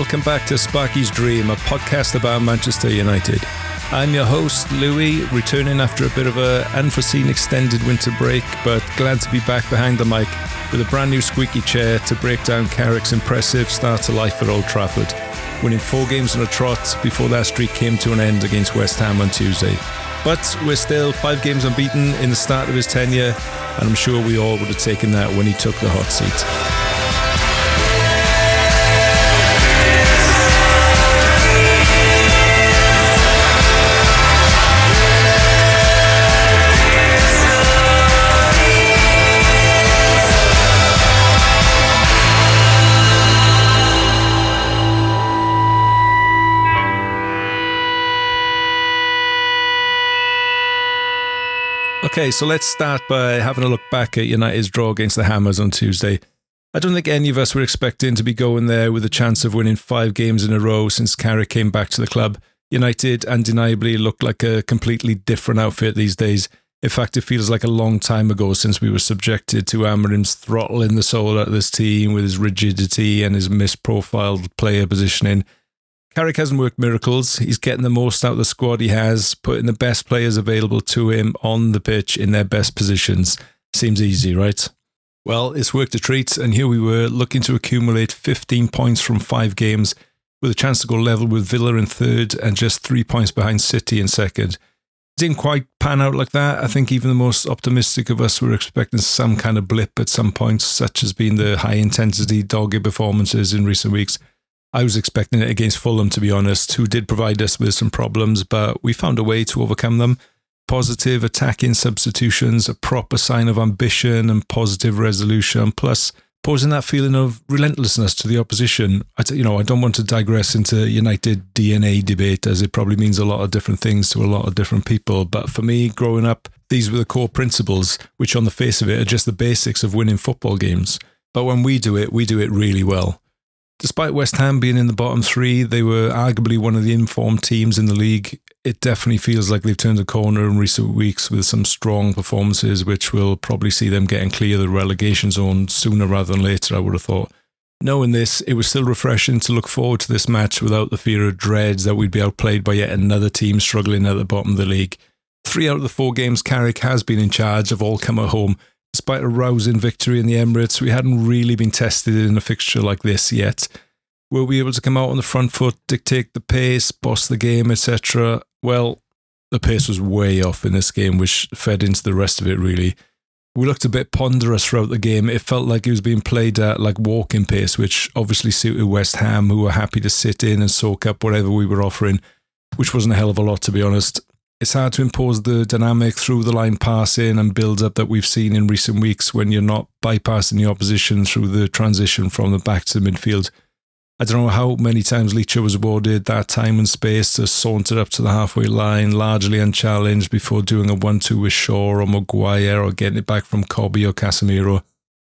welcome back to Sparky's Dream, a podcast about Manchester United. I'm your host, Lewie, returning after a bit of an unforeseen extended winter break, but glad to be back behind the mic with a brand new squeaky chair to break down Carrick's impressive start to life at Old Trafford, winning 4 games on a trot before that streak came to an end against West Ham on Tuesday. But we're still 5 games unbeaten in the start of his tenure, and I'm sure we all would have taken that when he took the hot seat. Okay, so let's start by having a look back at United's draw against the Hammers on Tuesday. I don't think any of us were expecting to be going there with a chance of winning 5 games in a row since Carrick came back to the club. United undeniably look like a completely different outfit these days. In fact, it feels like a long time ago since we were subjected to Amorim's throttling the soul out of this team with his rigidity and his misprofiled player positioning. Carrick hasn't worked miracles. He's getting the most out of the squad he has, putting the best players available to him on the pitch in their best positions. Seems easy, right? Well, it's worked a treat, and here we were looking to accumulate 15 points from 5 games with a chance to go level with Villa in third and just 3 points behind City in second. It didn't quite pan out like that. I think even the most optimistic of us were expecting some kind of blip at some point, such as being the high-intensity, dogged performances in recent weeks. I was expecting it against Fulham, to be honest, who did provide us with some problems, but we found a way to overcome them. Positive attacking substitutions, a proper sign of ambition and positive resolution, plus posing that feeling of relentlessness to the opposition. I don't want to digress into United DNA debate, as it probably means a lot of different things to a lot of different people, but for me, growing up, these were the core principles, which on the face of it are just the basics of winning football games. But when we do it really well. Despite West Ham being in the bottom 3, they were arguably one of the informed teams in the league. It definitely feels like they've turned a corner in recent weeks with some strong performances, which will probably see them getting clear of the relegation zone sooner rather than later, I would have thought. Knowing this, it was still refreshing to look forward to this match without the fear of dread that we'd be outplayed by yet another team struggling at the bottom of the league. 3 out of the 4 games Carrick has been in charge have all come at home. Despite a rousing victory in the Emirates, we hadn't really been tested in a fixture like this yet. Were we able to come out on the front foot, dictate the pace, boss the game, etc.? Well, the pace was way off in this game, which fed into the rest of it, really. We looked a bit ponderous throughout the game. It felt like it was being played at like walking pace, which obviously suited West Ham, who were happy to sit in and soak up whatever we were offering, which wasn't a hell of a lot, to be honest. It's hard to impose the dynamic through the line passing and build-up that we've seen in recent weeks when you're not bypassing the opposition through the transition from the back to the midfield. I don't know how many times Lewie was awarded that time and space to saunter up to the halfway line, largely unchallenged, before doing a 1-2 with Shaw or Maguire or getting it back from Cobby or Casemiro.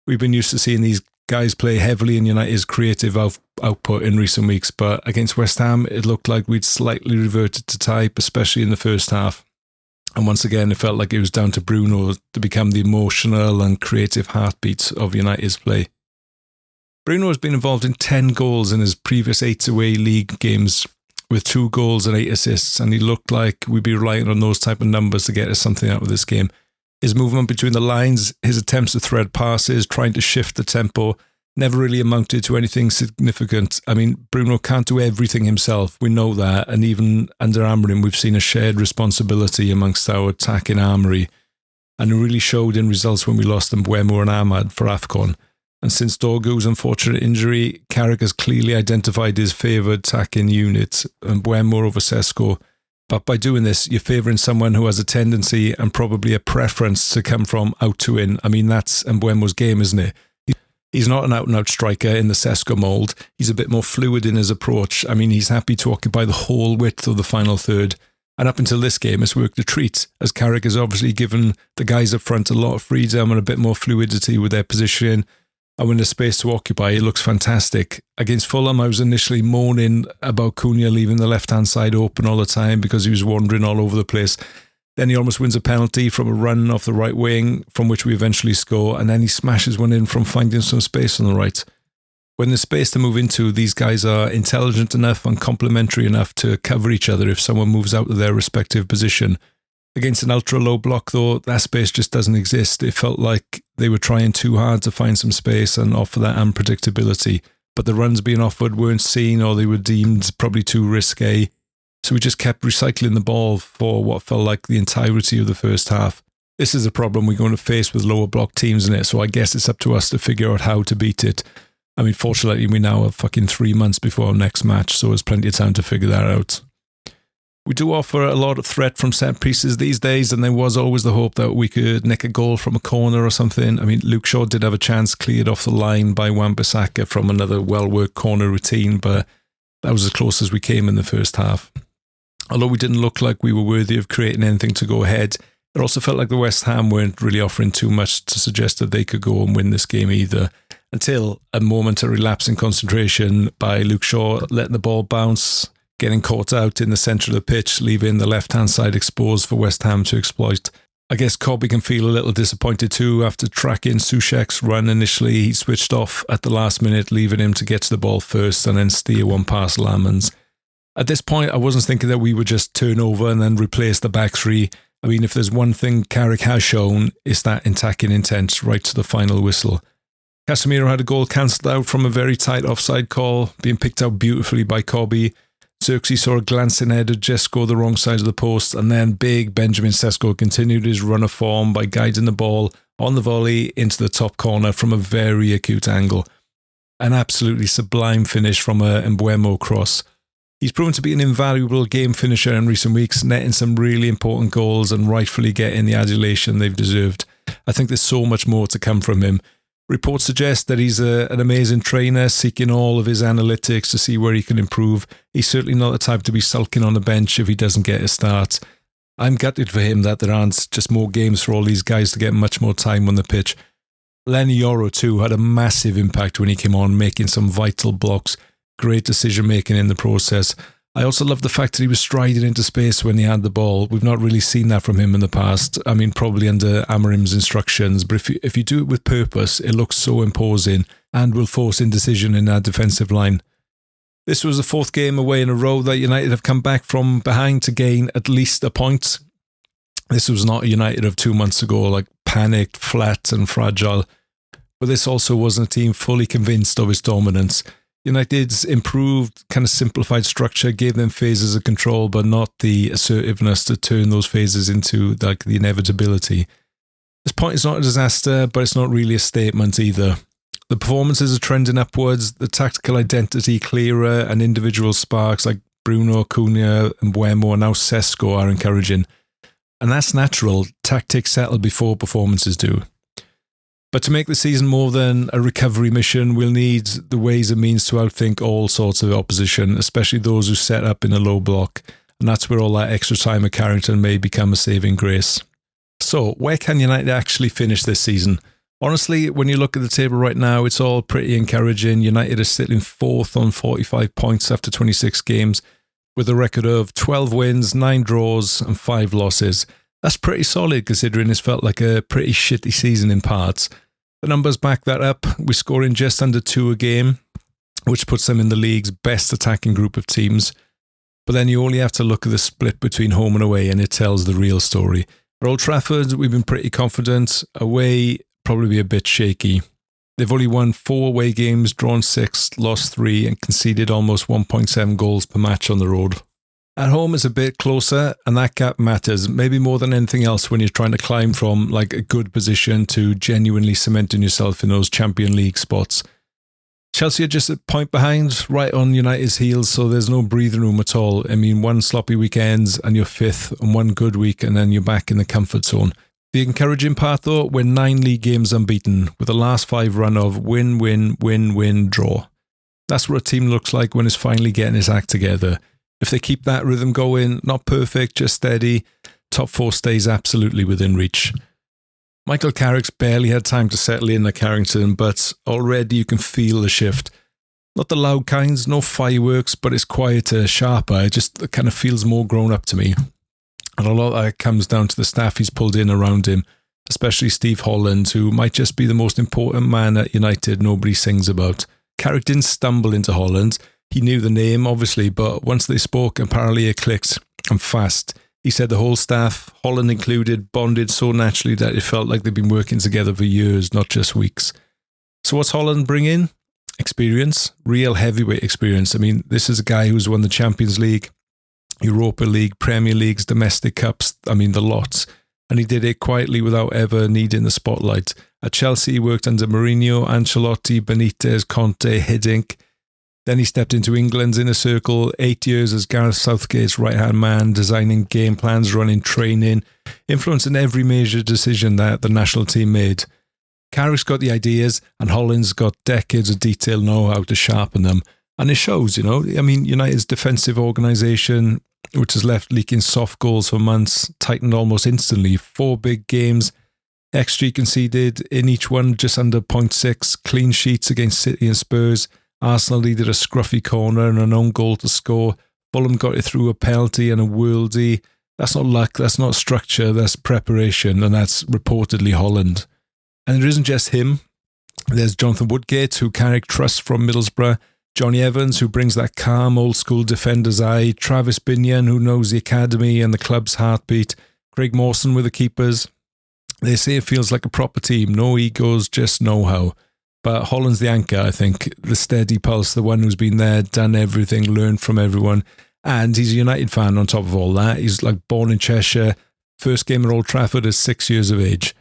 We've been used to seeing these guys play heavily in United's creative output in recent weeks, but against West Ham, it looked like we'd slightly reverted to type, especially in the first half. And once again, it felt like it was down to Bruno to become the emotional and creative heartbeat of United's play. Bruno has been involved in 10 goals in his previous 8 away league games, with 2 goals and 8 assists, and he looked like we'd be relying on those type of numbers to get us something out of this game. His movement between the lines, his attempts to thread passes, trying to shift the tempo, never really amounted to anything significant. I mean, Bruno can't do everything himself, we know that, and even under Amorim we've seen a shared responsibility amongst our attacking armoury, and it really showed in results when we lost Mbeumo and Ahmad for AFCON. And since Dorgu's unfortunate injury, Carrick has clearly identified his favoured attacking unit, Mbeumo over Sesko. But by doing this, you're favouring someone who has a tendency and probably a preference to come from out to in. I mean, that's Mbeumo's game, isn't it? He's not an out-and-out striker in the Sesko mould. He's a bit more fluid in his approach. I mean, he's happy to occupy the whole width of the final third. And up until this game, it's worked a treat, as Carrick has obviously given the guys up front a lot of freedom and a bit more fluidity with their positioning. And when there's space to occupy, it looks fantastic. Against Fulham, I was initially moaning about Cunha leaving the left-hand side open all the time because he was wandering all over the place. Then he almost wins a penalty from a run off the right wing, from which we eventually score, and then he smashes one in from finding some space on the right. When there's space to move into, these guys are intelligent enough and complementary enough to cover each other if someone moves out of their respective position. Against an ultra-low block, though, that space just doesn't exist. It felt like they were trying too hard to find some space and offer that unpredictability. But the runs being offered weren't seen, or they were deemed probably too risque. So we just kept recycling the ball for what felt like the entirety of the first half. This is a problem we're going to face with lower block teams in it, so I guess it's up to us to figure out how to beat it. I mean, fortunately, we now have fucking 3 months before our next match, so there's plenty of time to figure that out. We do offer a lot of threat from set pieces these days, and there was always the hope that we could nick a goal from a corner or something. I mean, Luke Shaw did have a chance cleared off the line by Wan-Bissaka from another well-worked corner routine, but that was as close as we came in the first half. Although we didn't look like we were worthy of creating anything to go ahead, it also felt like the West Ham weren't really offering too much to suggest that they could go and win this game either, until a momentary lapse in concentration by Luke Shaw letting the ball bounce, getting caught out in the centre of the pitch, leaving the left-hand side exposed for West Ham to exploit. I guess Cobby can feel a little disappointed too. After tracking Soucek's run initially, he switched off at the last minute, leaving him to get to the ball first and then steer one past Lamans. At this point, I wasn't thinking that we would just turn over and then replace the back three. I mean, if there's one thing Carrick has shown, it's that attacking intent right to the final whistle. Casemiro had a goal cancelled out from a very tight offside call, being picked out beautifully by Cobby. Xerxes saw a glancing header just go the wrong side of the post, and then big Benjamin Sesko continued his run of form by guiding the ball on the volley into the top corner from a very acute angle. An absolutely sublime finish from a Mbeumo cross. He's proven to be an invaluable game finisher in recent weeks, netting some really important goals and rightfully getting the adulation they've deserved. I think there's so much more to come from him. Reports suggest that he's an amazing trainer, seeking all of his analytics to see where he can improve. He's certainly not the type to be sulking on the bench if he doesn't get a start. I'm gutted for him that there aren't just more games for all these guys to get much more time on the pitch. Lenny Yoro too had a massive impact when he came on, making some vital blocks. Great decision making in the process. I also love the fact that he was striding into space when he had the ball. We've not really seen that from him in the past. I mean, probably under Amorim's instructions, but if you do it with purpose, it looks so imposing and will force indecision in our defensive line. This was the fourth game away in a row that United have come back from behind to gain at least a point. This was not a United of 2 months ago, like panicked, flat and fragile. But this also wasn't a team fully convinced of its dominance. United's improved, kind of simplified structure gave them phases of control, but not the assertiveness to turn those phases into like the inevitability. This point is not a disaster, but it's not really a statement either. The performances are trending upwards, the tactical identity clearer, and individual sparks like Bruno, Cunha, and Mbeumo, and now Sesko are encouraging. And that's natural. Tactics settle before performances do. But to make the season more than a recovery mission, we'll need the ways and means to outthink all sorts of opposition, especially those who set up in a low block. And that's where all that extra time at Carrington may become a saving grace. So, where can United actually finish this season? Honestly, when you look at the table right now, it's all pretty encouraging. United is sitting fourth on 45 points after 26 games, with a record of 12 wins, 9 draws, and 5 losses. That's pretty solid considering it's felt like a pretty shitty season in parts. The numbers back that up. We're scoring just under 2 a game, which puts them in the league's best attacking group of teams. But then you only have to look at the split between home and away and it tells the real story. At Old Trafford, we've been pretty confident. Away, probably a bit shaky. They've only won 4 away games, drawn 6, lost 3, and conceded almost 1.7 goals per match on the road. At home is a bit closer, and that gap matters, maybe more than anything else when you're trying to climb from like a good position to genuinely cementing yourself in those Champions League spots. Chelsea are just a point behind, right on United's heels, so there's no breathing room at all. I mean, 1 sloppy weekend and you're 5th, and 1 good week and then you're back in the comfort zone. The encouraging part though, we're 9 league games unbeaten, with the last 5 run of win, win, win, win, draw. That's what a team looks like when it's finally getting its act together. If they keep that rhythm going, not perfect, just steady, top 4 stays absolutely within reach. Michael Carrick's barely had time to settle in at Carrington, but already you can feel the shift. Not the loud kinds, no fireworks, but it's quieter, sharper. It just kind of feels more grown up to me. And a lot of that comes down to the staff he's pulled in around him, especially Steve Holland, who might just be the most important man at United nobody sings about. Carrick didn't stumble into Holland. He knew the name, obviously, but once they spoke, apparently it clicked, and fast. He said the whole staff, Holland included, bonded so naturally that it felt like they'd been working together for years, not just weeks. So what's Holland bring in? Experience, real heavyweight experience. I mean, this is a guy who's won the Champions League, Europa League, Premier Leagues, domestic cups, I mean, the lots. And he did it quietly without ever needing the spotlight. At Chelsea, he worked under Mourinho, Ancelotti, Benitez, Conte, Hiddink. Then he stepped into England's inner circle, 8 years as Gareth Southgate's right-hand man, designing game plans, running training, influencing every major decision that the national team made. Carrick's got the ideas, and Holland's got decades of detailed know-how to sharpen them. And it shows, you know. I mean, United's defensive organisation, which has left leaking soft goals for months, tightened almost instantly. 4 big games, XG conceded in each one just under 0.6, clean sheets against City and Spurs. Arsenal needed a scruffy corner and an own goal to score. Fulham got it through a penalty and a worldie. That's not luck, that's not structure, that's preparation, and that's reportedly Holland. And it isn't just him. There's Jonathan Woodgate, who Carrick trusts from Middlesbrough. Johnny Evans, who brings that calm, old-school defender's eye. Travis Binion, who knows the academy and the club's heartbeat. Craig Mawson with the keepers. They say it feels like a proper team. No egos, just know-how. But Holland's the anchor, I think. The steady pulse, the one who's been there, done everything, learned from everyone. And he's a United fan on top of all that. He's like born in Cheshire. First game at Old Trafford at 6 years of age.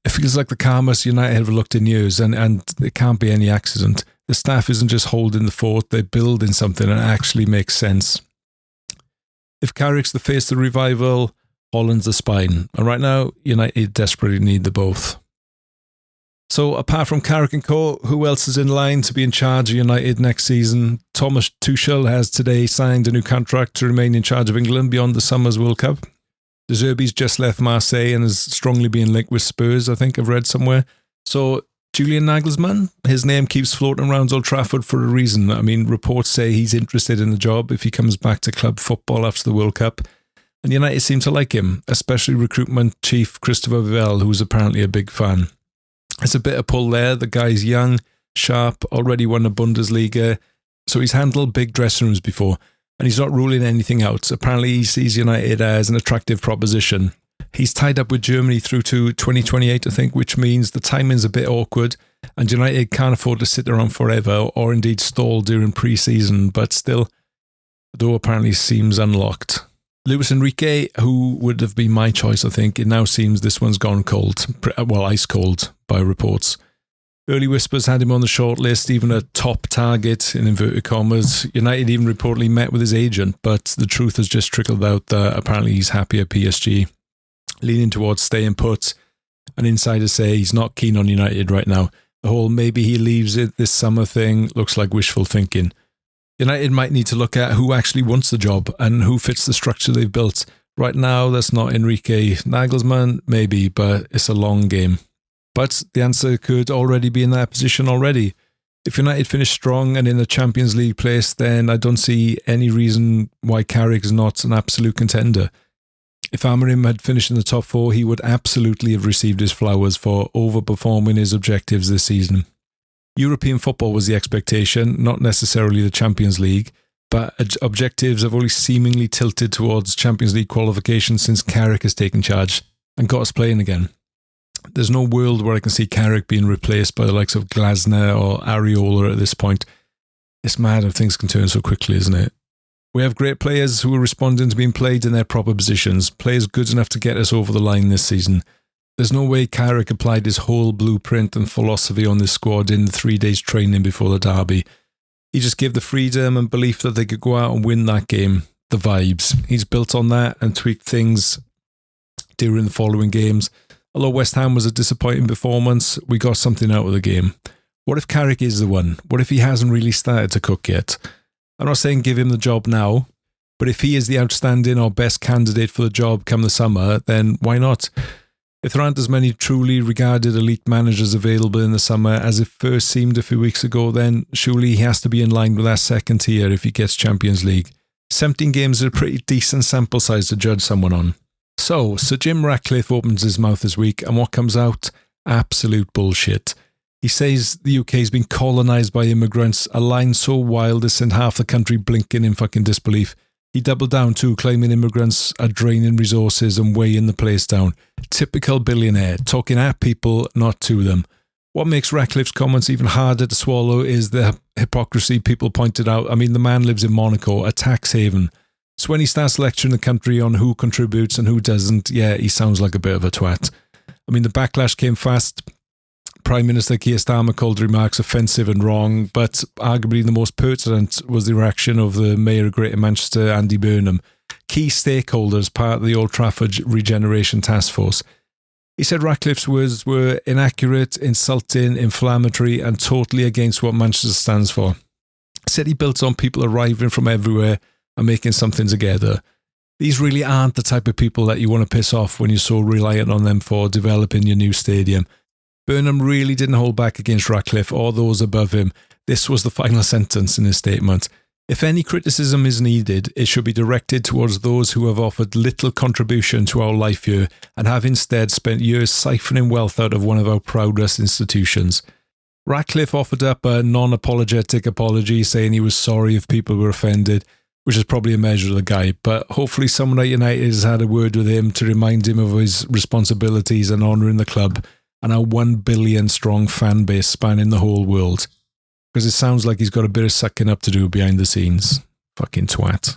It feels like the calmest United have looked in years, and it can't be any accident. The staff isn't just holding the fort, they're building something that actually makes sense. If Carrick's the face of the revival, Holland's the spine. And right now, United desperately need the both. So apart from Carrick and co, who else is in line to be in charge of United next season? Thomas Tuchel has today signed a new contract to remain in charge of England beyond the summer's World Cup. De Zerbi's just left Marseille and is strongly being linked with Spurs, I think I've read somewhere. So Julian Nagelsmann, his name keeps floating around Old Trafford for a reason. I mean, reports say he's interested in the job if he comes back to club football after the World Cup. And United seem to like him, especially recruitment chief Christopher Vell, who's apparently a big fan. It's a bit of pull there. The guy's young, sharp, already won a Bundesliga, so he's handled big dressing rooms before, and he's not ruling anything out. Apparently he sees United as an attractive proposition. He's tied up with Germany through to 2028, I think, which means the timing's a bit awkward, and United can't afford to sit around forever or indeed stall during pre-season, but still, the door apparently seems unlocked. Luis Enrique, who would have been my choice, I think, it now seems this one's gone cold. Well, ice cold by reports. Early whispers had him on the short list, even a top target in inverted commas. United even reportedly met with his agent, but the truth has just trickled out that apparently he's happy at PSG, leaning towards staying put. And insiders say he's not keen on United right now. The whole maybe he leaves it this summer thing looks like wishful thinking. United might need to look at who actually wants the job and who fits the structure they've built. Right now, that's not Enrique. Nagelsmann, maybe, but it's a long game. But the answer could already be in that position already. If United finish strong and in a Champions League place, then I don't see any reason why Carrick is not an absolute contender. If Amorim had finished in the top 4, he would absolutely have received his flowers for overperforming his objectives this season. European football was the expectation, not necessarily the Champions League, but objectives have only seemingly tilted towards Champions League qualification since Carrick has taken charge and got us playing again. There's no world where I can see Carrick being replaced by the likes of Glasner or Areola at this point. It's mad how things can turn so quickly, isn't it? We have great players who are responding to being played in their proper positions, players good enough to get us over the line this season. There's no way Carrick applied his whole blueprint and philosophy on this squad in the 3 days training before the derby. He just gave the freedom and belief that they could go out and win that game, the vibes. He's built on that and tweaked things during the following games. Although West Ham was a disappointing performance, we got something out of the game. What if Carrick is the one? What if he hasn't really started to cook yet? I'm not saying give him the job now, but if he is the outstanding or best candidate for the job come the summer, then why not? If there aren't as many truly regarded elite managers available in the summer as it first seemed a few weeks ago, then surely he has to be in line with that second tier if he gets Champions League. 17 games is a pretty decent sample size to judge someone on. So, Sir Jim Ratcliffe opens his mouth this week, and what comes out? Absolute bullshit. He says the UK has been colonised by immigrants, a line so wild it sent half the country blinking in fucking disbelief. He doubled down too, claiming immigrants are draining resources and weighing the place down. Typical billionaire, talking at people, not to them. What makes Ratcliffe's comments even harder to swallow is the hypocrisy people pointed out. I mean, the man lives in Monaco, a tax haven. So when he starts lecturing the country on who contributes and who doesn't, yeah, he sounds like a bit of a twat. I mean, the backlash came fast. Prime Minister Keir Starmer called the remarks offensive and wrong, but arguably the most pertinent was the reaction of the Mayor of Greater Manchester, Andy Burnham, key stakeholders part of the Old Trafford Regeneration Task Force. He said Ratcliffe's words were inaccurate, insulting, inflammatory, and totally against what Manchester stands for. He said he built on people arriving from everywhere and making something together. These really aren't the type of people that you want to piss off when you're so reliant on them for developing your new stadium. Burnham really didn't hold back against Ratcliffe or those above him. This was the final sentence in his statement. If any criticism is needed, it should be directed towards those who have offered little contribution to our life here and have instead spent years siphoning wealth out of one of our proudest institutions. Ratcliffe offered up a non-apologetic apology, saying he was sorry if people were offended, which is probably a measure of the guy, but hopefully someone at United has had a word with him to remind him of his responsibilities and honouring the club and our 1 billion strong fan base spanning the whole world. Because it sounds like he's got a bit of sucking up to do behind the scenes. Fucking twat.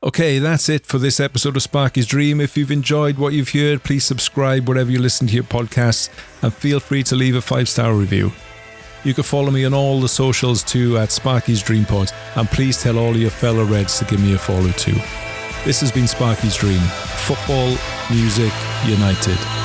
Okay, that's it for this episode of Sparky's Dream. If you've enjoyed what you've heard, please subscribe wherever you listen to your podcasts and feel free to leave a 5-star review. You can follow me on all the socials too at Sparky's Dream Pod, and please tell all of your fellow Reds to give me a follow too. This has been Sparky's Dream. Football, music, United.